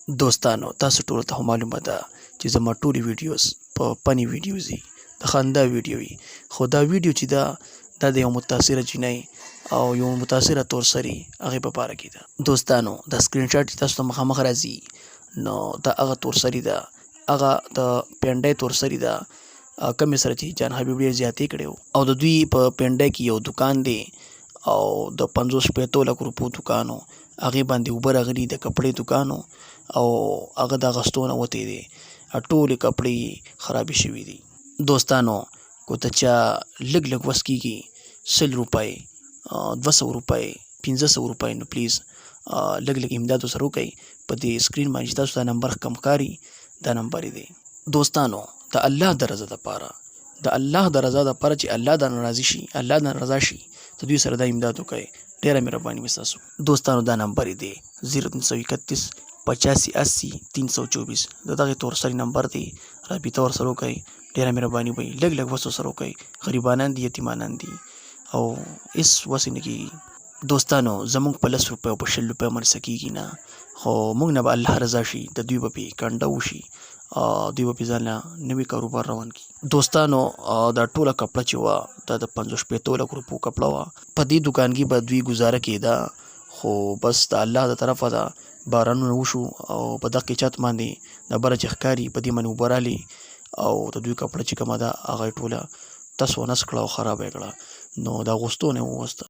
دوستانو تاسو ټول ته معلومه ده چې زما ټولې ویډیوز په فني ویډیوز دي، د خندا ویډیو وي، خو دا ویډیو چې دا د یو متاثره جینۍ او یو متاثره تورسري هغې په باره کې ده. دوستانو دا سکرین شاټ چې تاسو ته مخامخ راځي نو دا هغه تورسري ده، هغه د پینډۍ تورسري ده کومې سره چې جان حبیب ډېر زیاتې کړی او د دوی په پینډۍ کې یو دوکان دی او د 50-60 لک روپو دوکان و، هغې باندې اوبه راغلي د کپړې دوکان او هغه د اغوستو نه وتی دی، ټولې کپړې یې خرابې شوي دي. دوستانو که ته چا لږ لږ وس کېږي 100 روپۍ 200 روپۍ 500 روپۍ نو پلیز لږ لږ امداد ورسره وکئ. په دې سکرین باندې چې تاسو دا نمبر کم ښکاري دا نمبر یې دی. دوستانو د الله د رضا دپاره، د الله د رضا دپاره چې الله درنه راضي شي، الله درنه رضا شي، ته دوی سره دا امداد وکئ. ډېره مهرباني وي ستاسو. دوستانو دا نمبر یې دی 0331 85 80 324 د دغې تورسري نمبر دی، رابطه ورسره وکئ. ډېره مهرباني به وي. لږ لږ وس ورسره وکئ. غریبانان دي، یتیمانان دي او هېڅ وس یې نه کېږي. دوستانو زموږ په 10 روپۍ او په 20 روپۍ باندې څه کېږي نه، خو موږ نه به الله رضا شي، د دوی به پې کنډه وشي، دوی به پې ځان له نوي کاروبار روان کړي. دوستانو دا ټوله کپړه چې وه دا د 50-60 لک روپو کپړه وه. په دې دوکانګي به دوی ګزاره کېده، خو بس د الله د طرفه ده بارانونه وشو او په دغه چت باندې د بره چې ښکاري په دې باندې اوبه رالې او د دوی کپړه چې کومه ده هغه یې ټوله تس و نس کړه او خرابه یې کړه، نو د اغوستو نه یې ووسته.